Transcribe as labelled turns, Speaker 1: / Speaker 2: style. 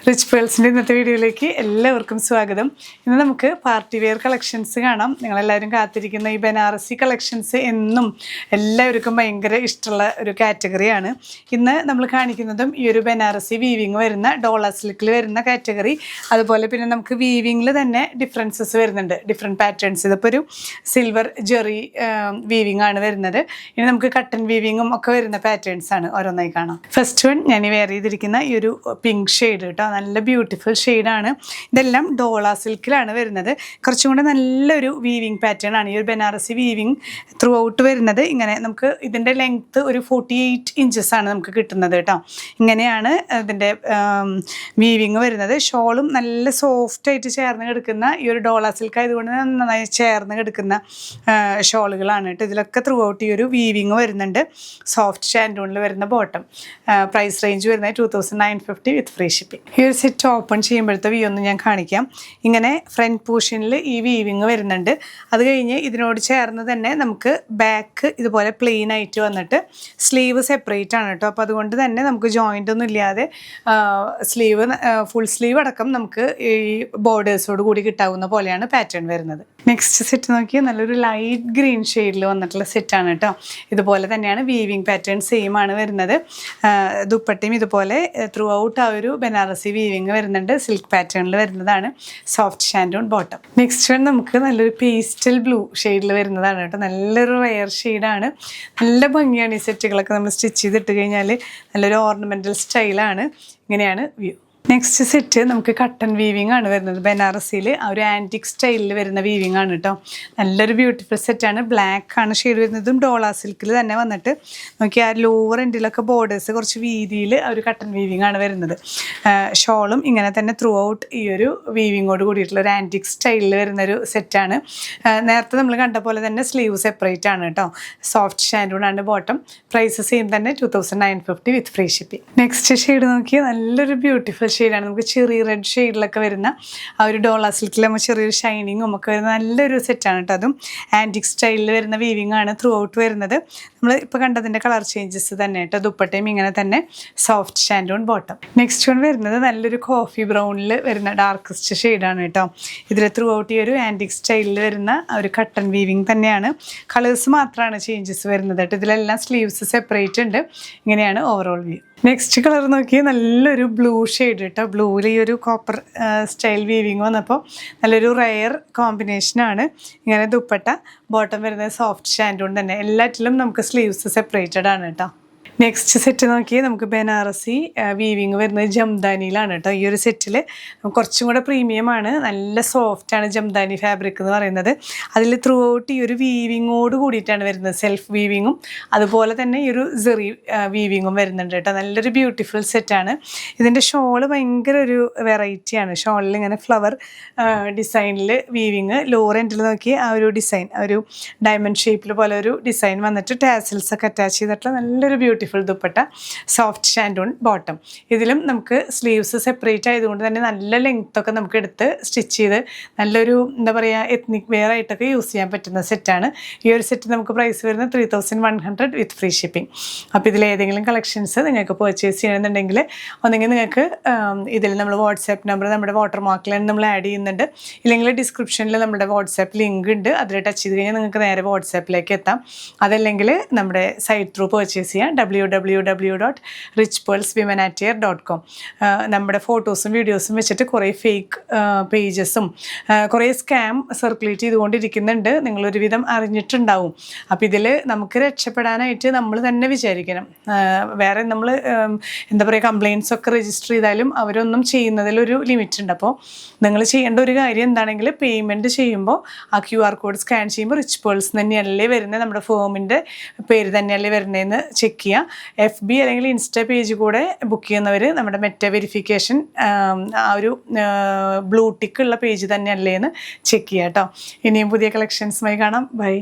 Speaker 1: Rich പേൾസിൻ്റെ ഇന്നത്തെ വീഡിയോയിലേക്ക് എല്ലാവർക്കും സ്വാഗതം. ഇന്ന് നമുക്ക് പാർട്ടി വെയർ കളക്ഷൻസ് കാണാം. നിങ്ങളെല്ലാവരും കാത്തിരിക്കുന്ന ഈ ബനാറസി കളക്ഷൻസ് എന്നും എല്ലാവർക്കും ഭയങ്കര ഇഷ്ടമുള്ള ഒരു കാറ്റഗറിയാണ്. ഇന്ന് നമ്മൾ കാണിക്കുന്നതും ഈ ഒരു ബനാറസി വീവിങ് വരുന്ന ഡോള സിൽക്കിൽ വരുന്ന കാറ്റഗറി. അതുപോലെ പിന്നെ നമുക്ക് വീവിങ്ങിൽ തന്നെ ഡിഫറൻസസ് വരുന്നുണ്ട്, ഡിഫറെൻറ്റ് പാറ്റേൺസ്. ഇതിപ്പോൾ ഒരു സിൽവർ ജെറി വീവിങ് ആണ് വരുന്നത്. ഇനി നമുക്ക് കട്ടൺ വീവിങ്ങും ഒക്കെ വരുന്ന പാറ്റേൺസ് ആണ് ഓരോന്നായി കാണാം. ഫസ്റ്റ് വൺ ഞാൻ വെയർ ചെയ്തിരിക്കുന്ന ഈ ഒരു പിങ്ക് ഷെയ്ഡ് കേട്ടോ, നല്ല ബ്യൂട്ടിഫുൾ ഷെയ്ഡാണ്. ഇതെല്ലാം ഡോള സിൽക്കിലാണ് വരുന്നത്. കുറച്ചും കൂടെ നല്ലൊരു വീവിങ് പാറ്റേൺ ആണ് ഈ ഒരു ബനാറസി വീവിങ് ത്രൂ ഔട്ട് വരുന്നത്. ഇങ്ങനെ നമുക്ക് ഇതിൻ്റെ ലെങ്ത്ത് ഒരു 48 ഇഞ്ചസ് ആണ് നമുക്ക് കിട്ടുന്നത് കേട്ടോ. ഇങ്ങനെയാണ് ഇതിൻ്റെ വീവിങ് വരുന്നത്. ഷോളും നല്ല സോഫ്റ്റായിട്ട് ചേർന്ന് കിടക്കുന്ന ഈ ഒരു ഡോള സിൽക്ക് ആയതുകൊണ്ട് നന്നായി ചേർന്ന് കിടക്കുന്ന ഷോളുകളാണ് കേട്ടോ. ഇതിലൊക്കെ ത്രൂ ഔട്ട് ഈ ഒരു വീവിങ് വരുന്നുണ്ട്. സോഫ്റ്റ് ഷാൻഡൂണിൽ വരുന്ന ബോട്ടം. പ്രൈസ് റേഞ്ച് വരുന്നത് 2950 വിത്ത് ഫ്രീ ഷിപ്പിംഗ്. ഈ ഒരു സെറ്റ് ഓപ്പൺ ചെയ്യുമ്പോഴത്തെ വ്യൂ ഒന്ന് ഞാൻ കാണിക്കാം. ഇങ്ങനെ ഫ്രണ്ട് പോർഷനിൽ ഈ വീവിങ് വരുന്നുണ്ട്. അത് കഴിഞ്ഞ് ഇതിനോട് ചേർന്ന് തന്നെ നമുക്ക് ബാക്ക് ഇതുപോലെ പ്ലെയിൻ ആയിട്ട് വന്നിട്ട് സ്ലീവ് സെപ്പറേറ്റ് ആണ് കേട്ടോ. അപ്പോൾ അതുകൊണ്ട് തന്നെ നമുക്ക് ജോയിൻ്റ് ഒന്നും ഇല്ലാതെ സ്ലീവ് ഫുൾ സ്ലീവ് അടക്കം നമുക്ക് ഈ ബോർഡേഴ്സോട് കൂടി കിട്ടാവുന്ന പോലെയാണ് പാറ്റേൺ വരുന്നത്. നെക്സ്റ്റ് സെറ്റ് നോക്കിയാൽ നല്ലൊരു ലൈറ്റ് ഗ്രീൻ ഷെയ്ഡിൽ വന്നിട്ടുള്ള സെറ്റാണ് കേട്ടോ. ഇതുപോലെ തന്നെയാണ് വീവിങ് പാറ്റേൺ സെയിം ആണ് വരുന്നത്. ദുപ്പട്ടയും ഇതുപോലെ ത്രൂ ഔട്ട് ആ ഒരു ബനാറസി വീവിങ് വരുന്നുണ്ട്. സിൽക്ക് പാറ്റേണിൽ വരുന്നതാണ്. Soft shantoon bottom. Next one നമുക്ക് നല്ലൊരു പേസ്റ്റൽ ബ്ലൂ ഷെയ്ഡിൽ വരുന്നതാണ് കേട്ടോ. നല്ലൊരു റെയർ ഷെയ്ഡാണ്. നല്ല ഭംഗിയാണ് ഈ സെറ്റുകളൊക്കെ നമ്മൾ സ്റ്റിച്ച് ചെയ്തിട്ട് കഴിഞ്ഞാൽ. നല്ലൊരു ഓർണമെൻ്റൽ സ്റ്റൈലാണ്. ഇങ്ങനെയാണ് വ്യൂ. നെക്സ്റ്റ് സെറ്റ് നമുക്ക് കട്ടൺ വീവിങ് ആണ് വരുന്നത്. ബനാറസിയിൽ ആ ഒരു ആൻറ്റിക് സ്റ്റൈലിൽ വരുന്ന വീവിങ് ആണ് കേട്ടോ. നല്ലൊരു ബ്യൂട്ടിഫുൾ സെറ്റാണ്. ബ്ലാക്ക് ആണ് ഷെയ്ഡ് വരുന്നതും ഡോള സിൽക്കിൽ തന്നെ വന്നിട്ട് നോക്കി ആ ലോവർ എൻഡിലൊക്കെ ബോർഡേഴ്സ് കുറച്ച് വീതിയിൽ ആ ഒരു കട്ടൺ വീവിങ് ആണ് വരുന്നത്. ഷോളും ഇങ്ങനെ തന്നെ ത്രൂ ഔട്ട് ഈ ഒരു വീവിങ്ങോട് കൂടിയിട്ടുള്ള ഒരു ആൻറ്റിക് സ്റ്റൈലിൽ വരുന്നൊരു സെറ്റാണ്. നേരത്തെ നമ്മൾ കണ്ട പോലെ തന്നെ സ്ലീവ് സെപ്പറേറ്റ് ആണ് കേട്ടോ. സോഫ്റ്റ് ഷാൻഡൂൺ ആണ് ബോട്ടം. പ്രൈസ് സെയിം തന്നെ 2950 വിത്ത് ഫ്രീ ഷിപ്പിംഗ്. നെക്സ്റ്റ് ഷെയ്ഡ് നോക്കിയാൽ നല്ലൊരു ബ്യൂട്ടിഫുൾ ഷെയ്ഡാണ്. നമുക്ക് ചെറിയ റെഡ് ഷെയ്ഡിലൊക്കെ വരുന്ന ആ ഒരു ഡോള സിൽക്കിൽ നമ്മൾ ചെറിയൊരു ഷൈനിങ്ങും ഒക്കെ വരുന്ന നല്ലൊരു സെറ്റാണ് കേട്ടോ. അതും ആൻറ്റിക് സ്റ്റൈലിൽ വരുന്ന വീവിങ് ആണ് ത്രൂ ഔട്ട് വരുന്നത്. നമ്മൾ ഇപ്പോൾ കണ്ടതിൻ്റെ കളർ ചേഞ്ചസ് തന്നെ കേട്ടോ. ദുപ്പട്ടയും ഇങ്ങനെ തന്നെ soft shantoon bottom. Next one വരുന്നത് നല്ലൊരു കോഫി ബ്രൗണിൽ വരുന്ന ഡാർക്കസ്റ്റ് ഷെയ്ഡാണ് കേട്ടോ. ഇതിൽ ത്രൂ ഔട്ട് ഈ ഒരു ആൻറ്റിക് സ്റ്റൈലിൽ വരുന്ന ആ ഒരു കട്ടൺ വീവിങ് തന്നെയാണ്. കളേഴ്സ് മാത്രമാണ് ചേഞ്ചസ് വരുന്നത് കേട്ടോ. ഇതിലെല്ലാം സ്ലീവ്സ് സെപ്പറേറ്റ് ഉണ്ട്. ഇങ്ങനെയാണ് ഓവറോൾ വ്യൂ. നെക്സ്റ്റ് കളർ നോക്കിയാൽ നല്ലൊരു ബ്ലൂ ഷെയ്ഡ് കേട്ടോ. ബ്ലൂവിൽ ഈ ഒരു കോപ്പർ സ്റ്റൈൽ വീവിങ് വന്നപ്പോൾ നല്ലൊരു റെയർ കോമ്പിനേഷനാണ്. ഇങ്ങനെ ദുപ്പട്ട, ബോട്ടം വരുന്നത് സോഫ്റ്റ് ഷാൻഡൂൺ തന്നെ. എല്ലാറ്റിലും നമുക്ക് സ്ലീവ്സ് സെപ്പറേറ്റഡ് ആണ് കേട്ടോ. നെക്സ്റ്റ് സെറ്റ് നോക്കിയാൽ നമുക്ക് ബനാറസി വീവിങ് വരുന്നത് ജംദാനിയിലാണ് കേട്ടോ. ഈ ഒരു സെറ്റിൽ കുറച്ചും കൂടെ പ്രീമിയമാണ്. നല്ല സോഫ്റ്റാണ് ജംദാനി ഫാബ്രിക് എന്ന് പറയുന്നത്. അതിൽ ത്രൂ ഔട്ട് ഈ ഒരു വീവിങ്ങോട് കൂടിയിട്ടാണ് വരുന്നത്. സെൽഫ് വീവിങ്ങും അതുപോലെ തന്നെ ഈ ഒരു സെറി വീവിങ്ങും വരുന്നുണ്ട് കേട്ടോ. നല്ലൊരു ബ്യൂട്ടിഫുൾ സെറ്റാണ്. ഇതിൻ്റെ ഷോള് ഭയങ്കര ഒരു വെറൈറ്റിയാണ്. ഷോളിൽ ഇങ്ങനെ ഫ്ലവർ ഡിസൈനിൽ വീവിങ്, ലോവർ എൻഡിൽ നോക്കി ആ ഒരു ഡിസൈൻ, ആ ഒരു ഡയമണ്ട് ഷേപ്പിൽ പോലെ ഒരു ഡിസൈൻ വന്നിട്ട് ടാസിൽസ് ഒക്കെ അറ്റാച്ച് ചെയ്തിട്ടുള്ള നല്ലൊരു beautiful dupatta, soft shantoon bottom. ഇതിലും നമുക്ക് സ്ലീവ്സ് സെപ്പറേറ്റ് ആയതുകൊണ്ട് തന്നെ നല്ല ലെങ്ത്തൊക്കെ നമുക്ക് എടുത്ത് സ്റ്റിച്ച് ചെയ്ത് നല്ലൊരു എന്താ പറയുക എത്നിക് വെയർ ആയിട്ടൊക്കെ യൂസ് ചെയ്യാൻ പറ്റുന്ന സെറ്റാണ്. ഈ ഒരു സെറ്റ് നമുക്ക് പ്രൈസ് വരുന്നത് 3100 വിത്ത് ഫ്രീ ഷിപ്പിംഗ്. അപ്പോൾ ഇതിലേതെങ്കിലും കളക്ഷൻസ് നിങ്ങൾക്ക് പർച്ചേസ് ചെയ്യണമെന്നുണ്ടെങ്കിൽ ഒന്നെങ്കിൽ നിങ്ങൾക്ക് ഇതിൽ നമ്മൾ വാട്സാപ്പ് നമ്പർ നമ്മുടെ വാട്ടർ മാർക്കിലാണ് നമ്മൾ ആഡ് ചെയ്യുന്നുണ്ട്. ഇല്ലെങ്കിൽ ഡിസ്ക്രിപ്ഷനിൽ നമ്മുടെ വാട്സാപ്പ് ലിങ്ക് ഉണ്ട്. അതിൽ ടച്ച് ചെയ്ത് കഴിഞ്ഞാൽ നിങ്ങൾക്ക് നേരെ വാട്സാപ്പിലേക്ക് എത്താം. അതല്ലെങ്കിൽ നമ്മുടെ സൈറ്റ് ത്രൂ പർച്ചേസ് ചെയ്യാം. www.richpearlswomenatwear.com. നമ്മുടെ ഫോട്ടോസും വീഡിയോസും വെച്ചിട്ട് കുറേ ഫേക്ക് പേജസും കുറേ സ്കാം സർക്കുലേറ്റ് ചെയ്തുകൊണ്ടിരിക്കുന്നുണ്ട്. നിങ്ങളൊരുവിധം അറിഞ്ഞിട്ടുണ്ടാവും. അപ്പോൾ ഇതിൽ നമുക്ക് രക്ഷപ്പെടാനായിട്ട് നമ്മൾ തന്നെ വിചാരിക്കണം. വേറെ നമ്മൾ എന്താ പറയുക കംപ്ലയിൻസ് ഒക്കെ രജിസ്റ്റർ ചെയ്താലും അവരൊന്നും ചെയ്യുന്നതിലൊരു ലിമിറ്റ് ഉണ്ട്. അപ്പോൾ നിങ്ങൾ ചെയ്യേണ്ട ഒരു കാര്യം എന്താണെങ്കിൽ പേയ്മെൻറ്റ് ചെയ്യുമ്പോൾ ആ QR കോഡ് സ്കാൻ ചെയ്യുമ്പോൾ റിച്ച് പേൾസ് തന്നെയല്ലേ വരുന്നത്, നമ്മുടെ ഫേമിൻ്റെ പേര് തന്നെയല്ലേ വരുന്നതെന്ന് ചെക്ക് ചെയ്യുക. FB അല്ലെങ്കിൽ ഇൻസ്റ്റാ പേജ് കൂടെ ബുക്ക് ചെയ്യുന്നവർ നമ്മുടെ മെറ്റ വെരിഫിക്കേഷൻ ആ ഒരു ബ്ലൂ ടിക്ക് ഉള്ള പേജ് തന്നെയല്ലേ എന്ന് ചെക്ക് ചെയ്യുക കേട്ടോ. ഇനിയും പുതിയ കളക്ഷൻസുമായി കാണാം. ബൈ.